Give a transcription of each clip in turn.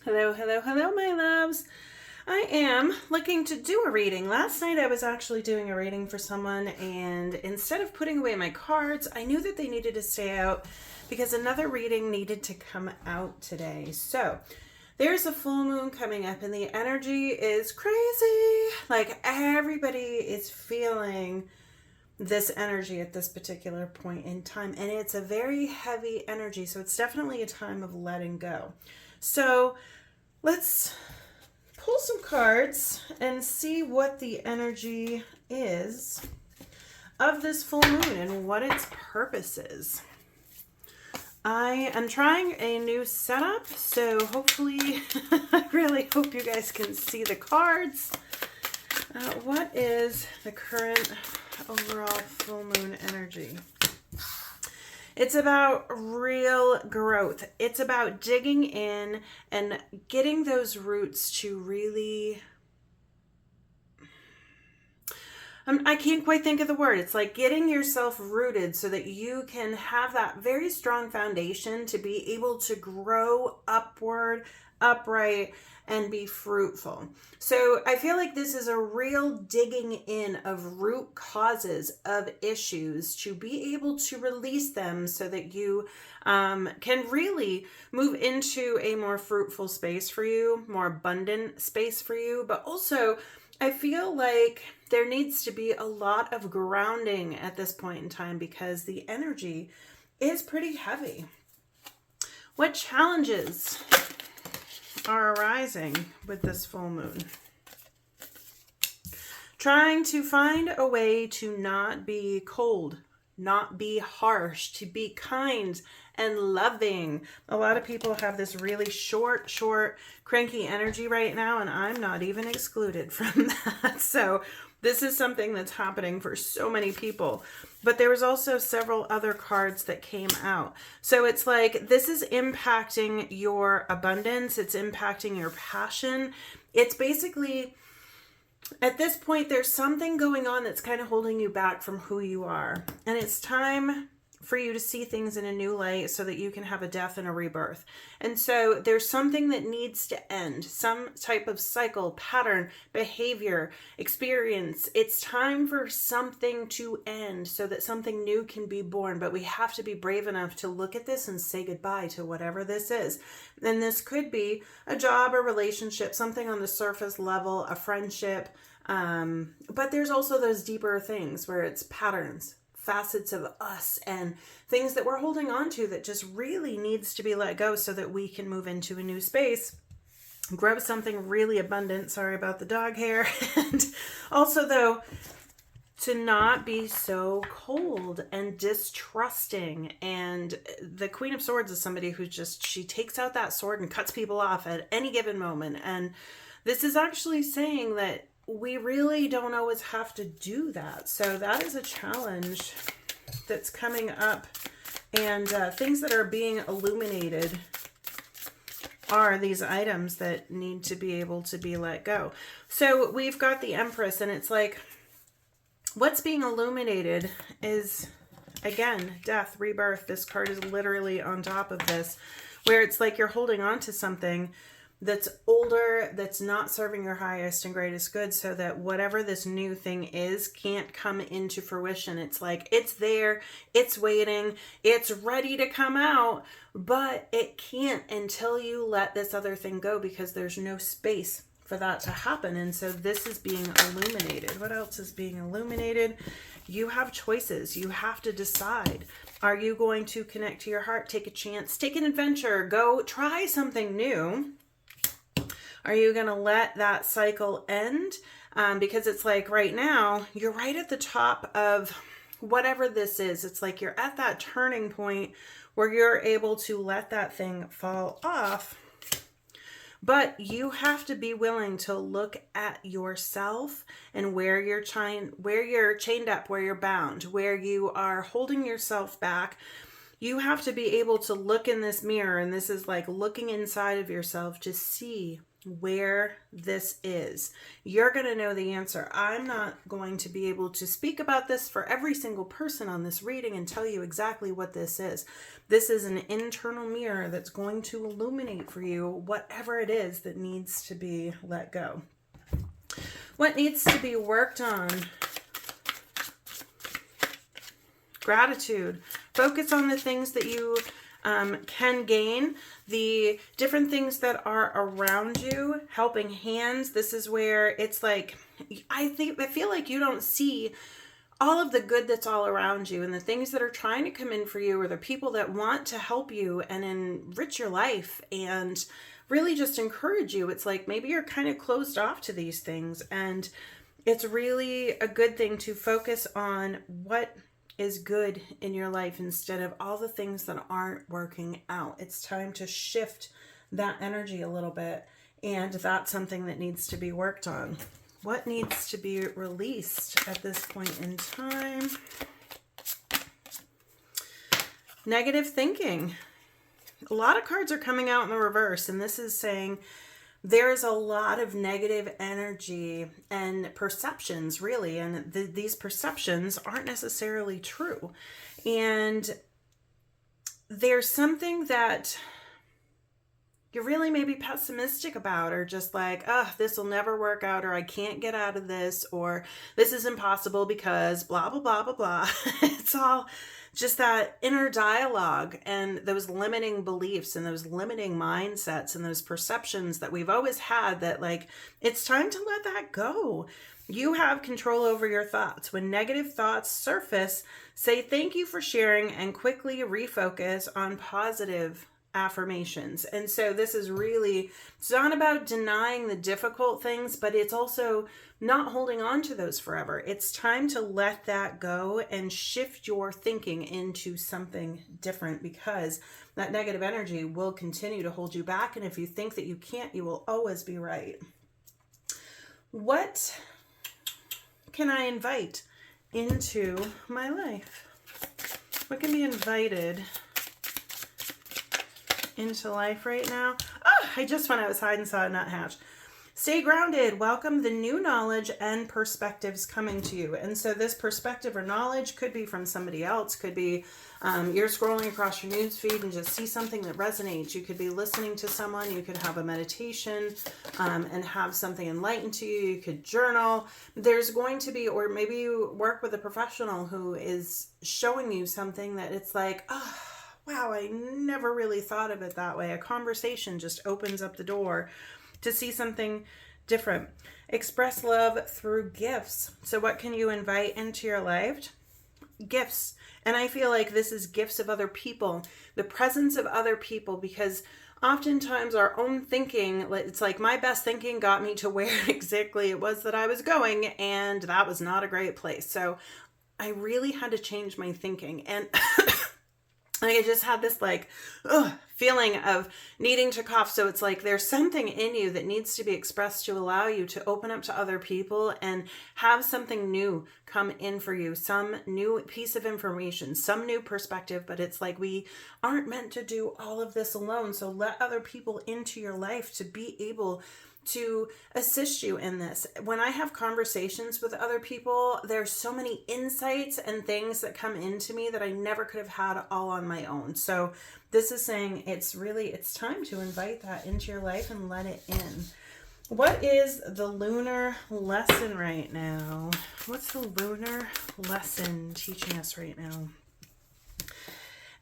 Hello, hello, hello, my loves. I am looking to do a reading. Last night I was actually doing a reading for someone, and instead of putting away my cards, I knew that they needed to stay out because another reading needed to come out today. So there's a full moon coming up, and the energy is crazy. Like everybody is feeling this energy at this particular point in time, and it's a very heavy energy. So it's definitely a time of letting go. So let's pull some cards and see what the energy is of this full moon and what its purpose is. I am trying a new setup, so hopefully, I really hope you guys can see the cards. What is the current overall full moon energy? It's about real growth. It's about digging in and getting those roots to really, I can't quite think of the word. It's like getting yourself rooted so that you can have that very strong foundation to be able to grow upward, upright, and be fruitful. So I feel like this is a real digging in of root causes of issues to be able to release them so that you can really move into a more fruitful space for you, more abundant space for you. But also, I feel like there needs to be a lot of grounding at this point in time because the energy is pretty heavy. What challenges are arising with this full moon? Trying to find a way to not be cold, not be harsh, to be kind and loving. A lot of people have this really short, cranky energy right now, and I'm not even excluded from that. So this is something that's happening for so many people. But there was also several other cards that came out. So it's like this is impacting your abundance. It's impacting your passion. It's basically, at this point, there's something going on that's kind of holding you back from who you are. And it's time for you to see things in a new light so that you can have a death and a rebirth. And so there's something that needs to end, some type of cycle, pattern, behavior, experience. It's time for something to end so that something new can be born. But we have to be brave enough to look at this and say goodbye to whatever this is. And this could be a job, a relationship, something on the surface level, a friendship. But there's also those deeper things where it's patterns, facets of us, and things that we're holding on to that just really needs to be let go so that we can move into a new space, grow something really abundant. Sorry about the dog hair. And also, though, to not be so cold and distrusting. And the Queen of Swords is somebody who just, she takes out that sword and cuts people off at any given moment. And this is actually saying that we really don't always have to do that. So that is a challenge that's coming up. And things that are being illuminated are these items that need to be able to be let go. So we've got the Empress, and it's like what's being illuminated is, again, death, rebirth. This card is literally on top of this, where it's like you're holding on to something that's older, that's not serving your highest and greatest good, so that whatever this new thing is can't come into fruition. It's like it's there, it's waiting, it's ready to come out, but it can't until you let this other thing go because there's no space for that to happen. And so this is being illuminated. What else is being illuminated? You have choices. You have to decide. Are you going to connect to your heart, take a chance, take an adventure, go try something new? Are you going to let that cycle end? Because it's like right now, you're right at the top of whatever this is. It's like you're at that turning point where you're able to let that thing fall off. But you have to be willing to look at yourself and where you're chained up, where you're bound, where you are holding yourself back. You have to be able to look in this mirror, and this is like looking inside of yourself to see where this is. You're going to know the answer. I'm not going to be able to speak about this for every single person on this reading and tell you exactly what this is. This is an internal mirror that's going to illuminate for you whatever it is that needs to be let go. What needs to be worked on? Gratitude. Focus on the things that you can gain, the different things that are around you, helping hands. This is where it's like, I feel like you don't see all of the good that's all around you, and the things that are trying to come in for you, or the people that want to help you and enrich your life and really just encourage you. It's like maybe you're kind of closed off to these things, and it's really a good thing to focus on what is good in your life instead of all the things that aren't working out. It's time to shift that energy a little bit, and that's something that needs to be worked on. What needs to be released at this point in time? Negative thinking. A lot of cards are coming out in the reverse, and this is saying there's a lot of negative energy and perceptions, really, and these perceptions aren't necessarily true. And there's something that you're really maybe pessimistic about, or just like, oh, this will never work out, or I can't get out of this, or this is impossible because blah, blah, blah, blah, blah. It's all just that inner dialogue and those limiting beliefs and those limiting mindsets and those perceptions that we've always had, that like, it's time to let that go. You have control over your thoughts. When negative thoughts surface, say thank you for sharing and quickly refocus on positive affirmations. And so this is really, it's not about denying the difficult things, but it's also not holding on to those forever. It's time to let that go and shift your thinking into something different, because that negative energy will continue to hold you back. And if you think that you can't, you will always be right. What can I invite into my life? What can be invited into life right now? Oh, I just went outside and saw a nuthatch. Stay grounded. Welcome the new knowledge and perspectives coming to you. And so this perspective or knowledge could be from somebody else, could be you're scrolling across your news feed and just see something that resonates. You could be listening to someone, you could have a meditation and have something enlightened to you. You could journal. There's going to be, or maybe you work with a professional who is showing you something that it's like, oh, wow, I never really thought of it that way. A conversation just opens up the door to see something different. Express love through gifts. So what can you invite into your life? Gifts. And I feel like this is gifts of other people, the presence of other people, because oftentimes our own thinking, it's like my best thinking got me to where exactly it was that I was going, and that was not a great place. So I really had to change my thinking. And I just had this like feeling of needing to cough. So it's like there's something in you that needs to be expressed to allow you to open up to other people and have something new come in for you, some new piece of information, some new perspective. But it's like we aren't meant to do all of this alone. So let other people into your life to be able to assist you in this. When I have conversations with other people, there's so many insights and things that come into me that I never could have had all on my own. So this is saying it's time to invite that into your life and let it in. What is the lunar lesson right now? What's the lunar lesson teaching us right now?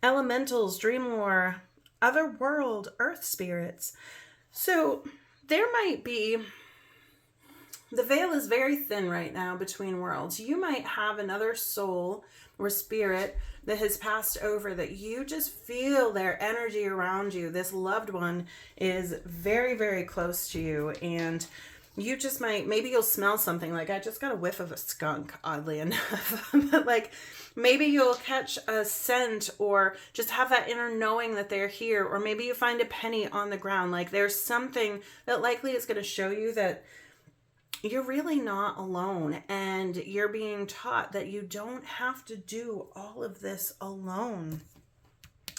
Elementals, dream lore, other world, earth spirits. So there might be, the veil is very thin right now between worlds. You might have another soul or spirit that has passed over that you just feel their energy around you. This loved one is very, very close to you, and you just might, maybe you'll smell something. Like I just got a whiff of a skunk, oddly enough. But like maybe you'll catch a scent, or just have that inner knowing that they're here. Or maybe you find a penny on the ground. Like there's something that likely is going to show you that you're really not alone, and you're being taught that you don't have to do all of this alone.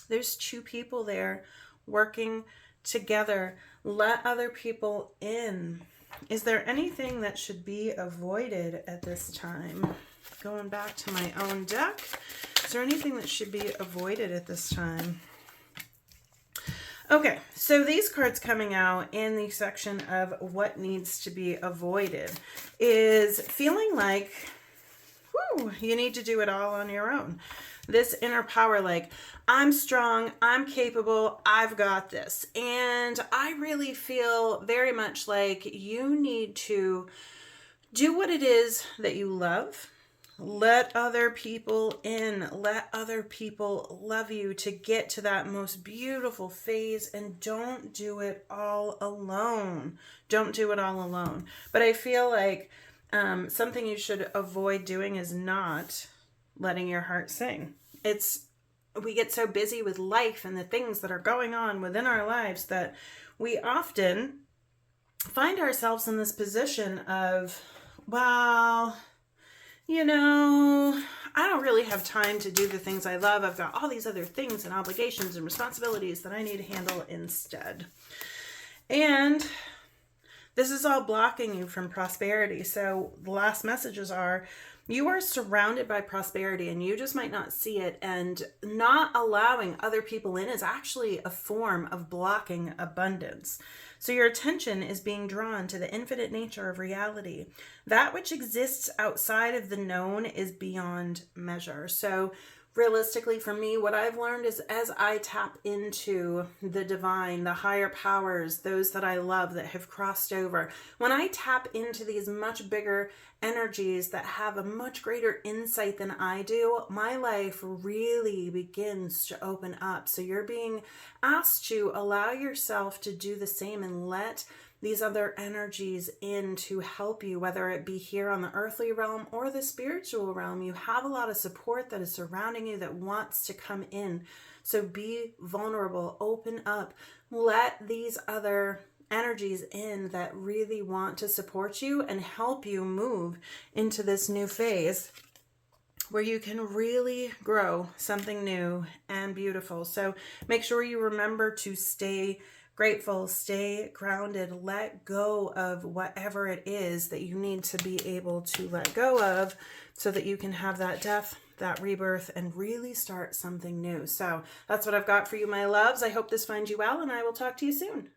There's two people there working together. Let other people in. Is there anything that should be avoided at this time? Going back to my own deck, is there anything that should be avoided at this time? Okay, so these cards coming out in the section of what needs to be avoided is feeling like, whew, you need to do it all on your own. This inner power, like, I'm strong, I'm capable, I've got this. And I really feel very much like you need to do what it is that you love. Let other people in. Let other people love you to get to that most beautiful phase, and don't do it all alone. Don't do it all alone. But I feel like something you should avoid doing is not letting your heart sing. We get so busy with life and the things that are going on within our lives that we often find ourselves in this position of, well, you know, I don't really have time to do the things I love. I've got all these other things and obligations and responsibilities that I need to handle instead. And this is all blocking you from prosperity. So the last messages are, you are surrounded by prosperity and you just might not see it. And not allowing other people in is actually a form of blocking abundance. So your attention is being drawn to the infinite nature of reality. That which exists outside of the known is beyond measure. So realistically, for me, what I've learned is as I tap into the divine, the higher powers, those that I love that have crossed over, when I tap into these much bigger energies that have a much greater insight than I do, my life really begins to open up. So you're being asked to allow yourself to do the same and let these other energies in to help you, whether it be here on the earthly realm or the spiritual realm. You have a lot of support that is surrounding you that wants to come in. So be vulnerable, open up, let these other energies in that really want to support you and help you move into this new phase where you can really grow something new and beautiful. So make sure you remember to stay grateful, stay grounded, let go of whatever it is that you need to be able to let go of so that you can have that death, that rebirth, and really start something new. So that's what I've got for you, my loves. I hope this finds you well, and I will talk to you soon.